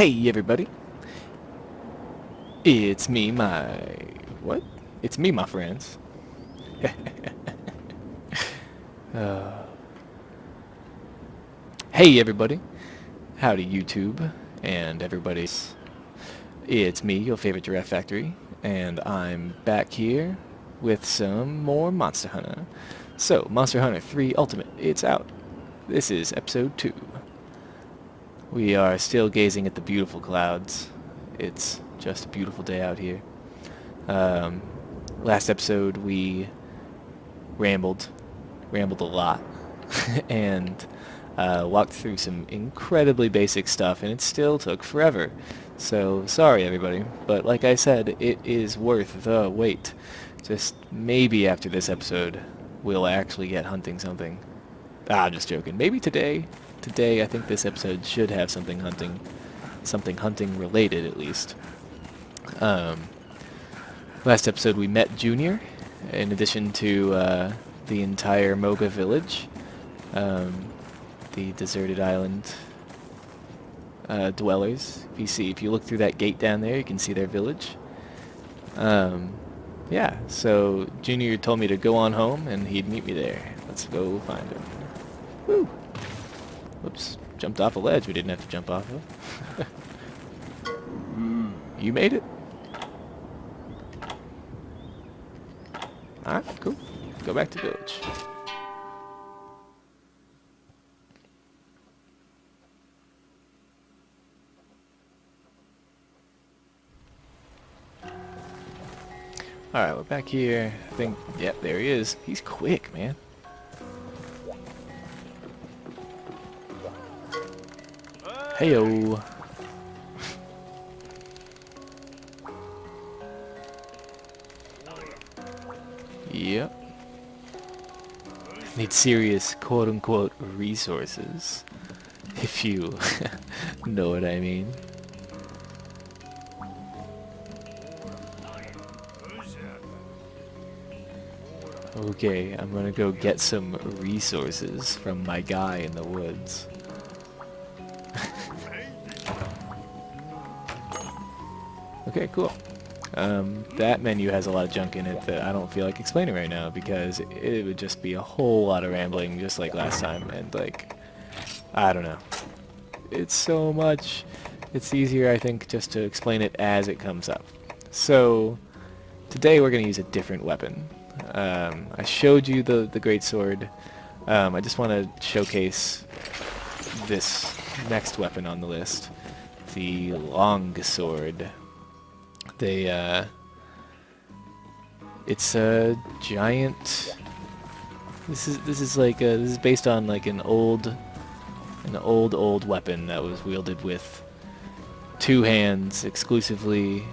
Hey everybody, it's me, what? It's me, my friends. uh, hey everybody, howdy YouTube, and everybody. It's me, your favorite Giraffe Factory, and I'm back here with some more Monster Hunter. So, Monster Hunter 3 Ultimate, it's out. This is episode 2. We are still gazing at the beautiful clouds. It's just a beautiful day out here. Last episode we rambled a lot, and walked through some incredibly basic stuff, and it still took forever. So sorry everybody, but like I said, it is worth the wait. Just maybe after this episode we'll actually get hunting something. I'm just joking. Maybe today. Today I think this episode should have something hunting related at least. Last episode we met Junior, in addition to the entire Moga village, the deserted island dwellers. If you look through that gate down there, you can see their village. Yeah, so Junior told me to go on home and he'd meet me there. Let's go find him. Woo! Whoops, jumped off a ledge we didn't have to jump off of. You made it? Alright, cool. Go back to village. Alright, we're back here. I think, yep, there he is. He's quick, man. Heyo. Yep. Need serious quote-unquote resources, if you know what I mean. Okay, I'm gonna go get some resources from my guy in the woods. Okay, cool. That menu has a lot of junk in it that I don't feel like explaining right now because it would just be a whole lot of rambling just like last time, and like, I don't know. It's so much. It's easier, I think, just to explain it as it comes up. So, today we're going to use a different weapon. I showed you the great sword. I just want to showcase this next weapon on the list, the Longsword. It's a giant. This is based on like an old weapon that was wielded with two hands exclusively.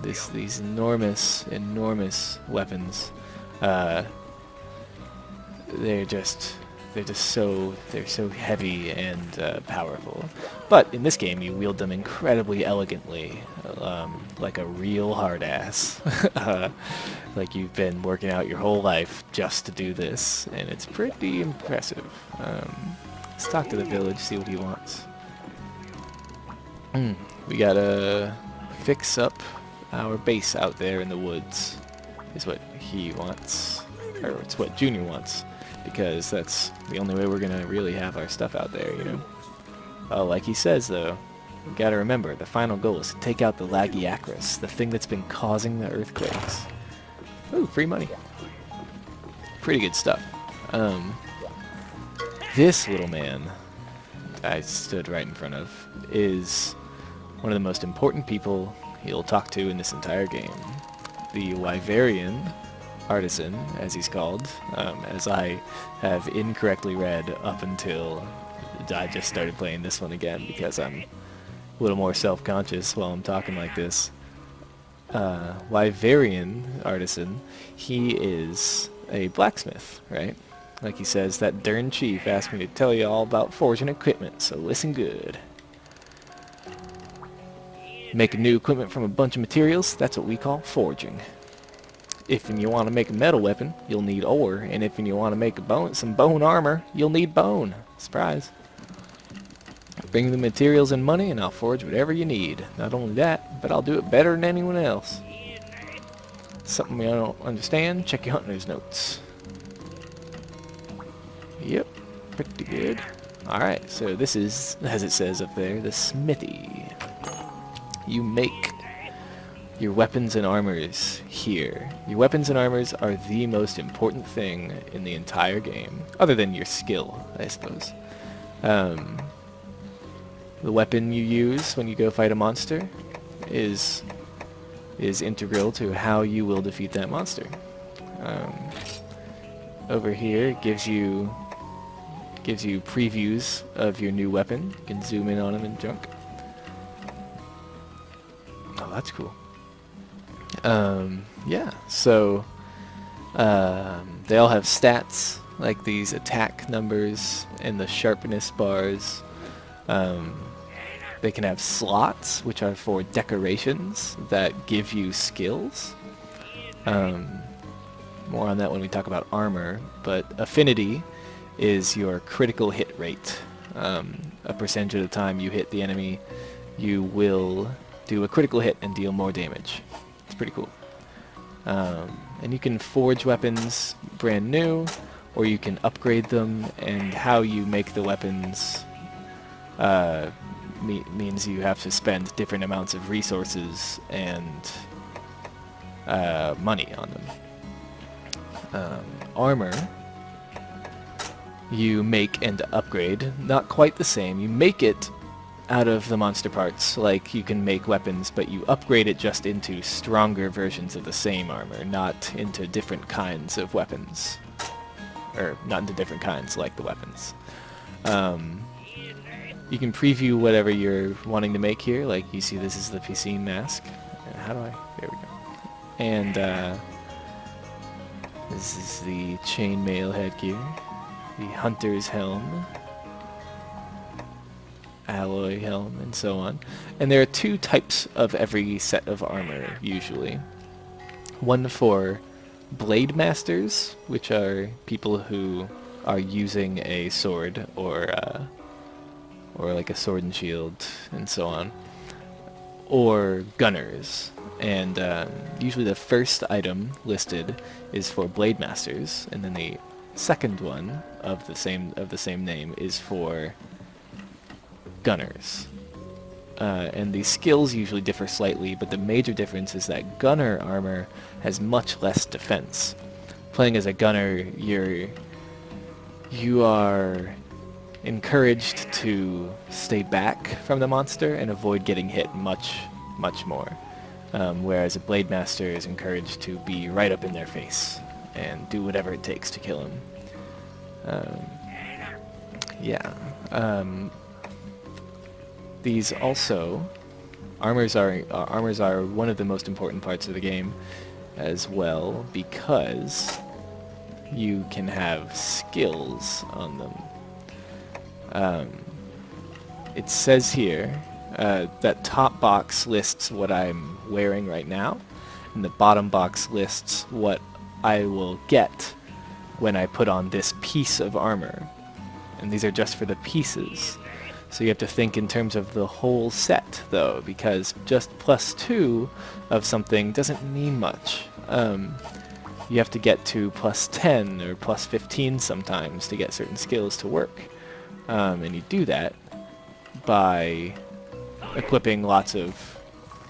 These enormous weapons. They're so heavy and powerful. But in this game, you wield them incredibly elegantly, like a real hard ass. Like you've been working out your whole life just to do this, and it's pretty impressive. Let's talk to the village, see what he wants. We gotta fix up our base out there in the woods, is what he wants, or it's what Junior wants, because that's the only way we're gonna really have our stuff out there, you know? Oh, like he says though, you gotta remember, the final goal is to take out the Lagiacrus, the thing that's been causing the earthquakes. Ooh, free money. Pretty good stuff. This little man I stood right in front of is one of the most important people you'll talk to in this entire game. The Wyverian Artisan, as he's called, as I have incorrectly read up until I just started playing this one again because I'm a little more self-conscious while I'm talking like this. Wyverian Artisan, he is a blacksmith, right? Like he says, that darn chief asked me to tell you all about forging equipment, so listen good. Making new equipment from a bunch of materials, that's what we call forging. If you want to make a metal weapon, you'll need ore, and if you want to make some bone armor, you'll need bone. Surprise. Bring the materials and money and I'll forge whatever you need. Not only that, but I'll do it better than anyone else. Something I don't understand, check your hunter's notes. Yep, pretty good. Alright, so this is, as it says up there, the smithy. You make your weapons and armors here. Your weapons and armors are the most important thing in the entire game, other than your skill, I suppose. The weapon you use when you go fight a monster is integral to how you will defeat that monster. Over here it gives you previews of your new weapon. You can zoom in on them and junk. Oh, that's cool. Yeah, so they all have stats, like these attack numbers and the sharpness bars. They can have slots, which are for decorations that give you skills. More on that when we talk about armor, but affinity is your critical hit rate. A percentage of the time you hit the enemy, you will do a critical hit and deal more damage. It's pretty cool. And you can forge weapons brand new, or you can upgrade them, and how you make the weapons means you have to spend different amounts of resources and money on them. Armor you make and upgrade. Not quite the same. You make it out of the monster parts, like you can make weapons, but you upgrade it just into stronger versions of the same armor, not into different kinds of weapons. Or not into different kinds, like the weapons. You can preview whatever you're wanting to make here, like you see this is the piscine mask. How do I... there we go. And this is the chainmail headgear, the hunter's helm, alloy helm, and so on. And there are two types of every set of armor, usually. One for blade masters, which are people who are using a sword or like a sword and shield, and so on. Or gunners. And usually the first item listed is for blade masters, and then the second one of the same name is for gunners. And the skills usually differ slightly, but the major difference is that gunner armor has much less defense. Playing as a gunner, you are encouraged to stay back from the monster and avoid getting hit much more. Whereas a blade master is encouraged to be right up in their face and do whatever it takes to kill him. These also, armors are one of the most important parts of the game as well, because you can have skills on them. It says here that top box lists what I'm wearing right now, and the bottom box lists what I will get when I put on this piece of armor. And these are just for the pieces. So you have to think in terms of the whole set, though, because just +2 of something doesn't mean much. You have to get to +10 or +15 sometimes to get certain skills to work. And you do that by equipping lots of,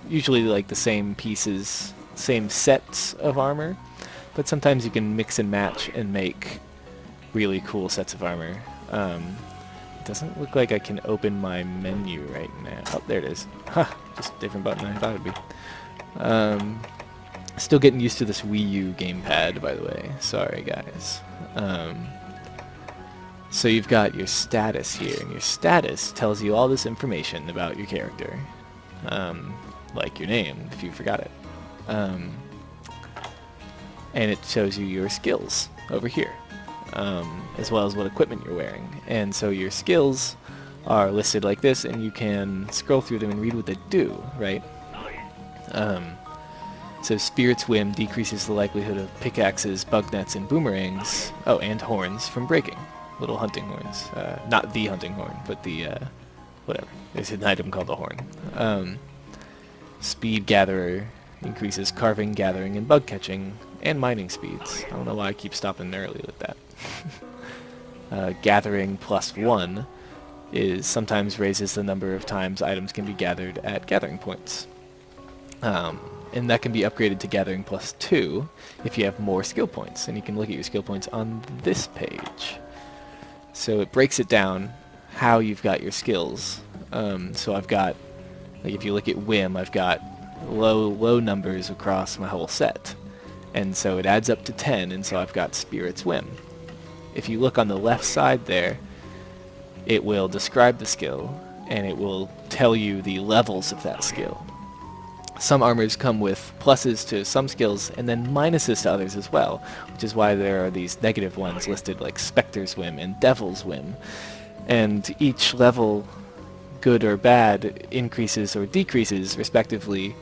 usually like the same pieces, same sets of armor, but sometimes you can mix and match and make really cool sets of armor. It doesn't look like I can open my menu right now. Oh, there it is. Ha! Just a different button than I thought it'd be. Still getting used to this Wii U gamepad, by the way. Sorry, guys. So you've got your status here, and your status tells you all this information about your character. Like your name, if you forgot it. And it shows you your skills over here, as well as what equipment you're wearing. And so your skills are listed like this, and you can scroll through them and read what they do, right? So Spirit's Whim decreases the likelihood of pickaxes, bug nets, and boomerangs, oh, and horns, from breaking. Little hunting horns. Not the hunting horn, but the whatever. There's an item called the horn. Speed Gatherer increases carving, gathering, and bug catching, and mining speeds. I don't know why I keep stopping early with that. Gathering +1 is sometimes raises the number of times items can be gathered at gathering points. And that can be upgraded to Gathering +2 if you have more skill points. And you can look at your skill points on this page. So it breaks it down how you've got your skills. So I've got, like if you look at Whim, I've got low numbers across my whole set. And so it adds up to 10, and so I've got Spirit's Whim. If you look on the left side there, it will describe the skill, and it will tell you the levels of that skill. Some armors come with pluses to some skills and then minuses to others as well, which is why there are these negative ones listed like Spectre's Whim and Devil's Whim. And each level, good or bad, increases or decreases, respectively,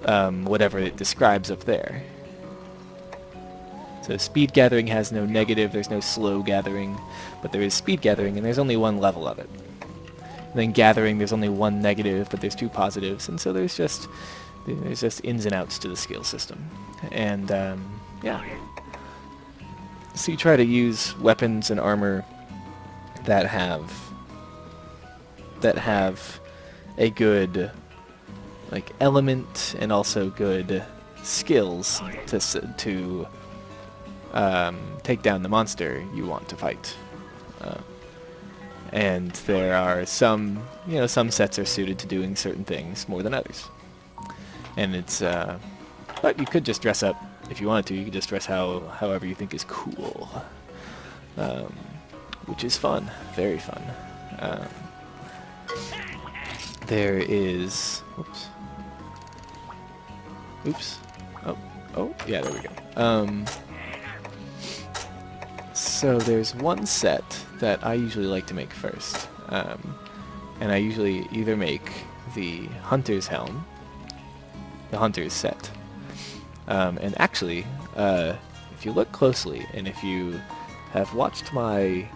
whatever it describes up there. So speed gathering has no negative, there's no slow gathering, but there is speed gathering, and there's only one level of it. And then gathering, there's only one negative, but there's two positives, and so there's just ins and outs to the skill system. And yeah, so you try to use weapons and armor that have a good like element and also good skills to take down the monster you want to fight. And there are some sets are suited to doing certain things more than others. And it's, but you could just dress up, if you wanted to, you could just dress however you think is cool. Which is fun, very fun. There is, oops, oh, yeah, there we go. So there's one set that I usually like to make first, and I usually either make the Hunter's Helm, the Hunter's set, and actually, if you look closely, and if you have watched my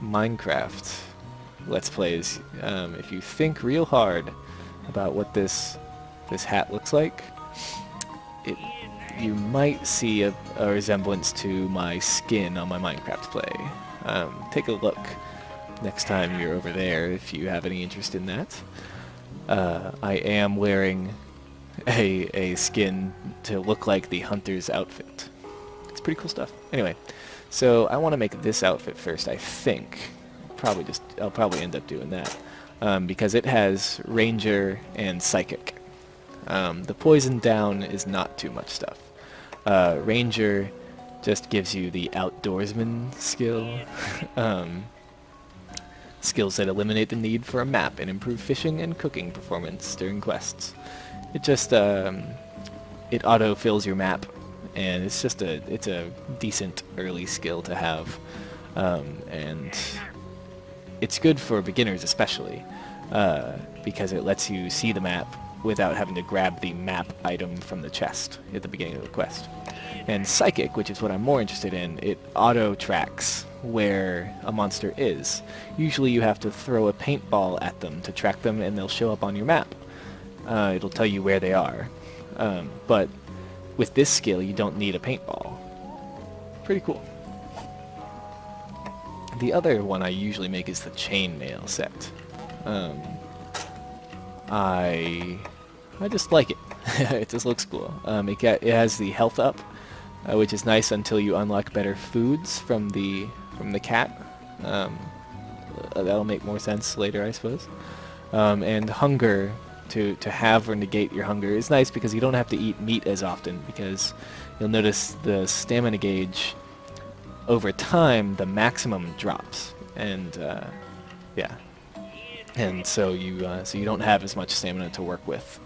Minecraft Let's Plays, if you think real hard about what this hat looks like, you might see a resemblance to my skin on my Minecraft play. Take a look next time you're over there if you have any interest in that. I am wearing a skin to look like the hunter's outfit. It's pretty cool stuff. Anyway, so I want to make this outfit first, I think. I'll probably end up doing that. Because it has Ranger and Psychic. The Poison Down is not too much stuff. Ranger just gives you the outdoorsman skill. Skills that eliminate the need for a map and improve fishing and cooking performance during quests. It just it auto-fills your map, and it's a decent early skill to have, and it's good for beginners especially, because it lets you see the map without having to grab the map item from the chest at the beginning of the quest. And Psychic, which is what I'm more interested in, it auto-tracks where a monster is. Usually you have to throw a paintball at them to track them, and they'll show up on your map. It'll tell you where they are. But with this skill, you don't need a paintball. Pretty cool. The other one I usually make is the chainmail set. I just like it. It just looks cool. It has the health up, which is nice until you unlock better foods from the cat. That'll make more sense later, I suppose. And hunger, to have or negate your hunger, is nice because you don't have to eat meat as often, because you'll notice the stamina gauge over time, the maximum drops, and yeah. And so you don't have as much stamina to work with.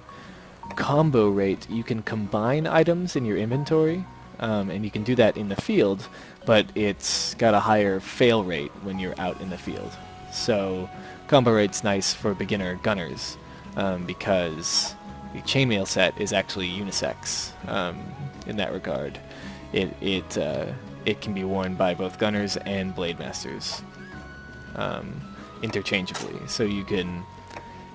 Combo rate, you can combine items in your inventory, and you can do that in the field, but it's got a higher fail rate when you're out in the field. So combo rate's nice for beginner gunners, because the chainmail set is actually unisex in that regard. It can be worn by both gunners and blade masters. interchangeably. So you can,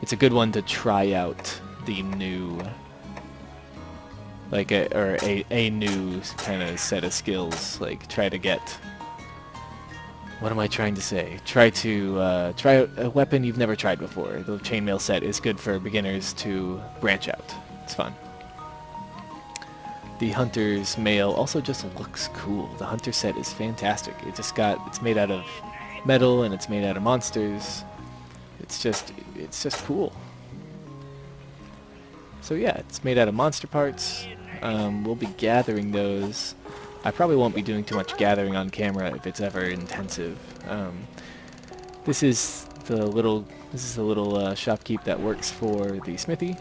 it's a good one to try out the new, like a new kind of set of skills. Like try to get, what am I trying to say? Try out a weapon you've never tried before. The chainmail set is good for beginners to branch out. It's fun. The Hunter's mail also just looks cool. The Hunter set is fantastic. It's made out of metal and it's made out of monsters. It's just cool. So yeah, it's made out of monster parts. We'll be gathering those. I probably won't be doing too much gathering on camera if it's ever intensive. This is the little shopkeep that works for the smithy.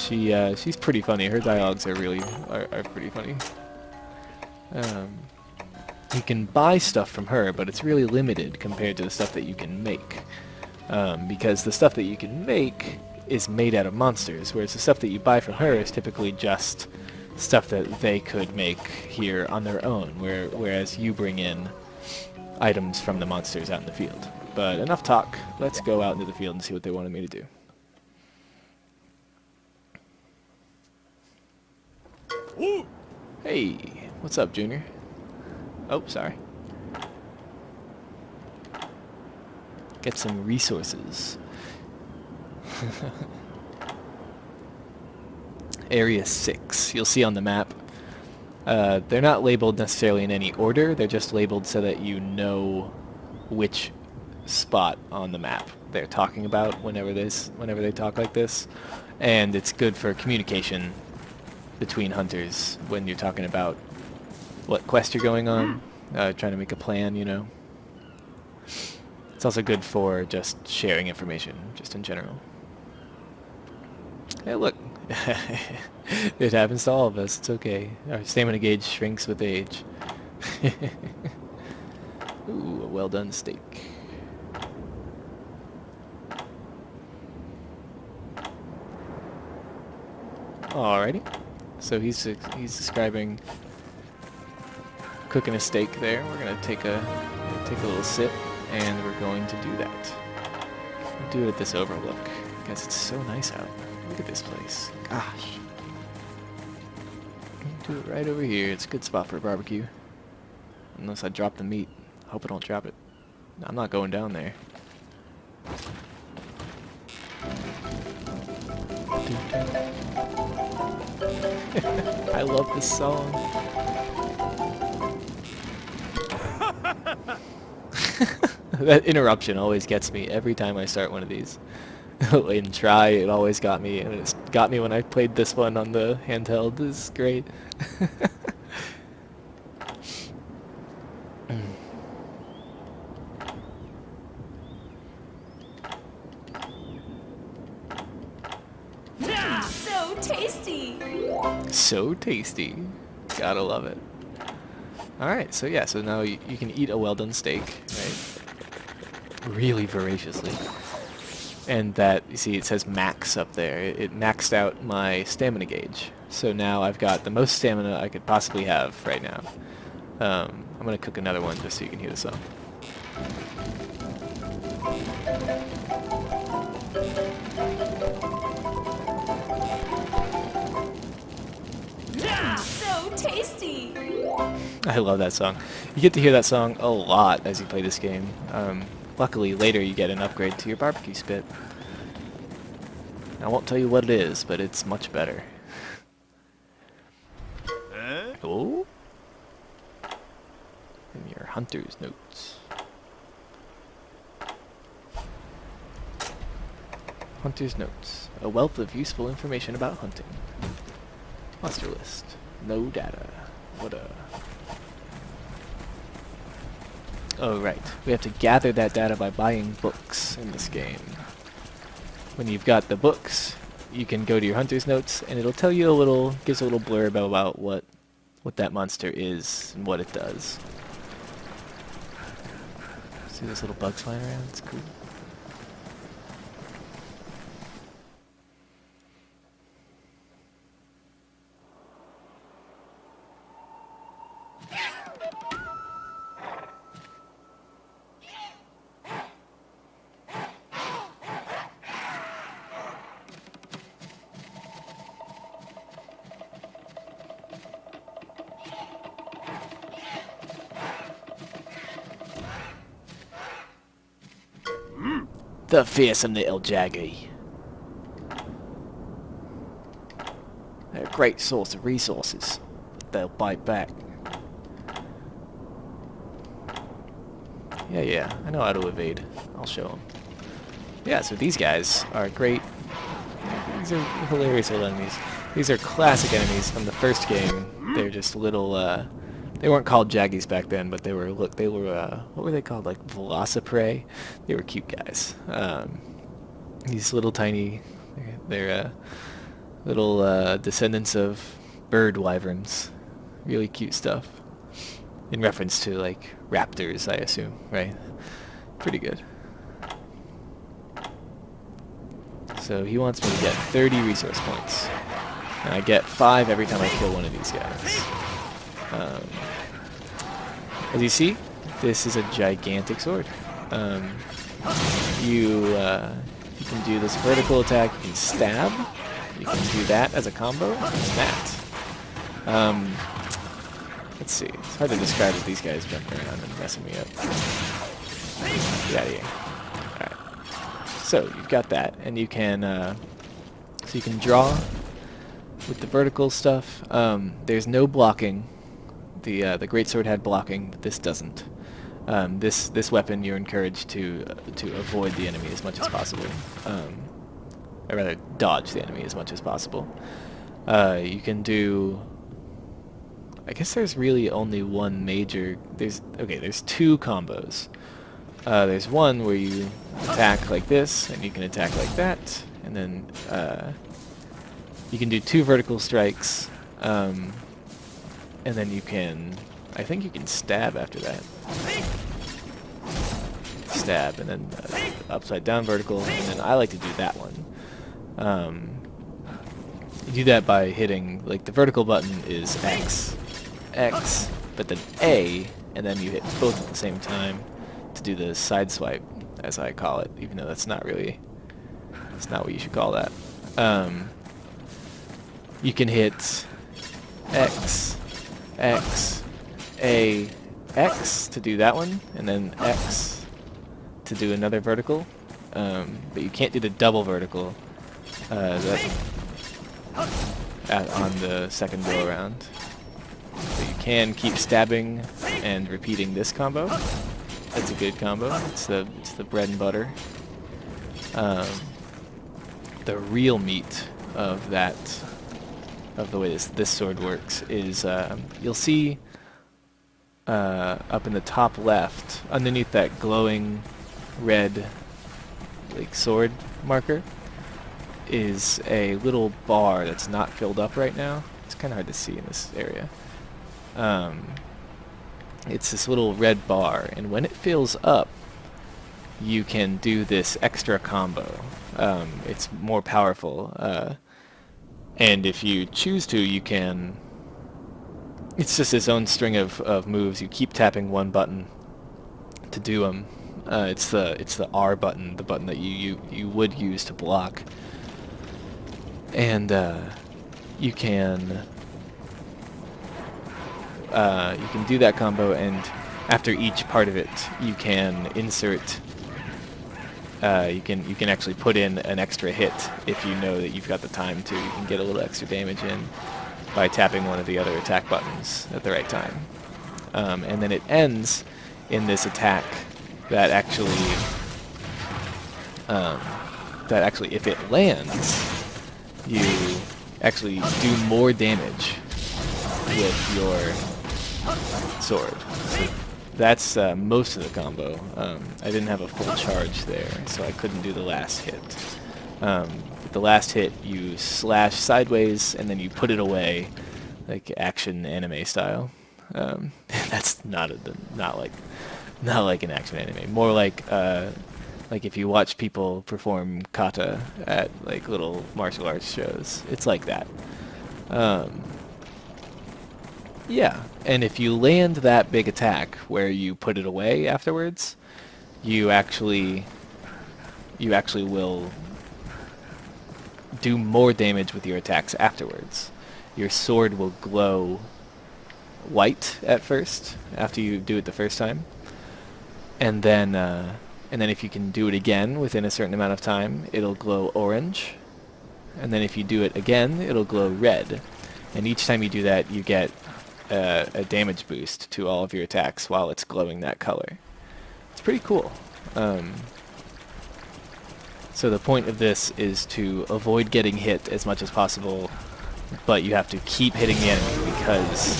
She's pretty funny. Her dialogues are pretty funny. You can buy stuff from her, but it's really limited compared to the stuff that you can make. Because the stuff that you can make is made out of monsters, whereas the stuff that you buy from her is typically just stuff that they could make here on their own, whereas you bring in items from the monsters out in the field. But enough talk. Let's go out into the field and see what they wanted me to do. Hey, what's up, Junior? Oh, sorry. Get some resources. Area 6. You'll see on the map. They're not labeled necessarily in any order. They're just labeled so that you know which spot on the map they're talking about whenever they talk like this. And it's good for communication between hunters when you're talking about what quest you're going on, trying to make a plan, you know. It's also good for just sharing information, just in general. Hey, look. It happens to all of us. It's okay. Our stamina gauge shrinks with age. Ooh, a well-done steak. Alrighty. So he's describing cooking a steak there. We're gonna take a little sip, and we're going to do that. We'll do it at this overlook because it's so nice out. Look at this place. Gosh. Do it right over here. It's a good spot for a barbecue. Unless I drop the meat. I hope I don't drop it. I'm not going down there. I love this song. That interruption always gets me every time I start one of these. In Try, it always got me, and it's got me when I played this one on the handheld. This is great. So tasty! So tasty. Gotta love it. Alright, so yeah, so now you can eat a well-done steak, right? Really voraciously. And that, you see, it says max up there. It maxed out my stamina gauge. So now I've got the most stamina I could possibly have right now. I'm going to cook another one just so you can hear the song. So tasty! I love that song. You get to hear that song a lot as you play this game. Luckily, later you get an upgrade to your barbecue spit. I won't tell you what it is, but it's much better. Oh? And your hunter's notes. Hunter's notes. A wealth of useful information about hunting. Monster list. No data. What a... Oh, right. We have to gather that data by buying books in this game. When you've got the books, you can go to your hunter's notes, and it'll tell you gives a little blurb about what that monster is and what it does. See those little bugs flying around? It's cool. The fearsome little jaggy. They're a great source of resources. They'll bite back. Yeah, I know how to evade. I'll show them. Yeah, so these guys are great. These are hilarious little enemies. These are classic enemies from the first game. They're just little, they weren't called jaggies back then, but they were, what were they called? Like velociprey? They were cute guys. These little tiny, they're little descendants of bird wyverns. Really cute stuff. In reference to, like, raptors, I assume, right? Pretty good. So he wants me to get 30 resource points. And I get 5 every time I kill one of these guys. As you see, this is a gigantic sword. You can do this vertical attack, you can stab, you can do that as a combo, and that. Let's see, it's hard to describe with these guys jumping around and messing me up. Get out of here. Alright. So, you've got that, and you can, so you can draw with the vertical stuff. There's no blocking. The greatsword had blocking, but this doesn't. This weapon you're encouraged to avoid the enemy as much as possible. Or rather, dodge the enemy as much as possible. You can do... I guess there's really only one major... There's 2 combos. There's one where you attack like this, and you can attack like that, and then you can do 2 vertical strikes, and then you can... I think you can stab after that. Stab, and then upside down vertical, and then I like to do that one. You do that by hitting, like, the vertical button is X, but then A, and then you hit both at the same time to do the side swipe, as I call it, even though that's not really, that's not what you should call that. You can hit X, A, X to do that one, and then X to do another vertical, but you can't do the double vertical on the second go around. So you can keep stabbing and repeating this combo. That's a good combo. It's the bread and butter. The real meat of the way this sword works is you'll see up in the top left, underneath that glowing red like sword marker, is a little bar that's not filled up right now. It's kind of hard to see in this area. It's this little red bar, and when it fills up, you can do this extra combo. It's more powerful, and if you choose to, you can... It's just its own string of moves. You keep tapping one button to do them. It's the R button, the button that you would use to block. And you can do that combo, and after each part of it, you can insert. You can actually put in an extra hit if you know that you've got the time to. You can get a little extra damage in by tapping one of the other attack buttons at the right time, and then it ends in this attack that actually, if it lands, you actually do more damage with your sword. So that's most of the combo. I didn't have a full charge there, so I couldn't do the last hit. With the last hit, you slash sideways, and then you put it away, like action anime style. That's not like an action anime. More like if you watch people perform kata at like little martial arts shows. It's like that. Yeah, and if you land that big attack where you put it away afterwards, you actually will do more damage with your attacks afterwards. Your sword will glow white at first, after you do it the first time, and then And then if you can do it again within a certain amount of time, it'll glow orange. And then if you do it again, it'll glow red. And each time you do that, you get a damage boost to all of your attacks while it's glowing that color. It's pretty cool. So the point of this is to avoid getting hit as much as possible, but you have to keep hitting the enemy because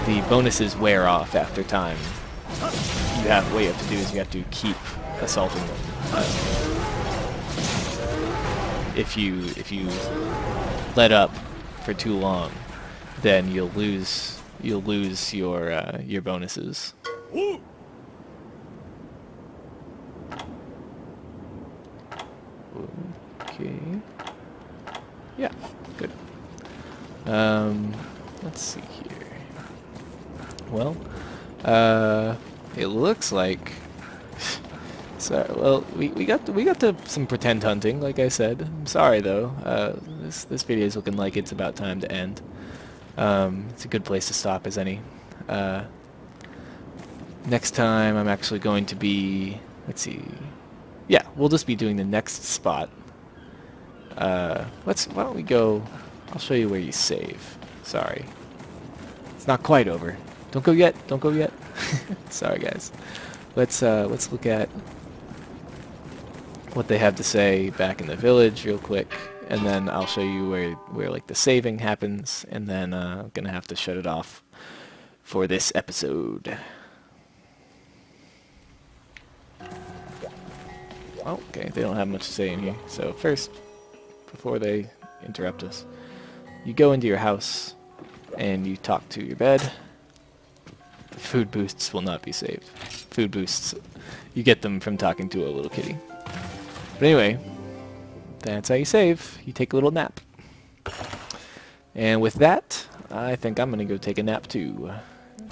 the bonuses wear off after time. What you have to do is you have to keep assaulting them. If you let up for too long, then you'll lose your bonuses. Okay. Yeah, good. Let's see here. Well, it looks like. So, well, we got to some pretend hunting, like I said. I'm sorry though. This video is looking like it's about time to end. It's a good place to stop as any. Next time I'm actually going to be. Let's see. Yeah, we'll just be doing the next spot. Why don't we go? I'll show you where you save. Sorry. It's not quite over. Don't go yet. Don't go yet. Sorry, guys. Let's look at what they have to say back in the village real quick, and then I'll show you where like the saving happens, and then I'm gonna have to shut it off for this episode. Okay, they don't have much to say in here. So first, before they interrupt us, you go into your house and you talk to your bed. Food boosts will not be saved. Food boosts, you get them from talking to a little kitty. But anyway, that's how you save. You take a little nap. And with that, I think I'm going to go take a nap too.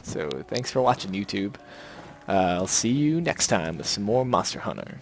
So thanks for watching, YouTube. I'll see you next time with some more Monster Hunter.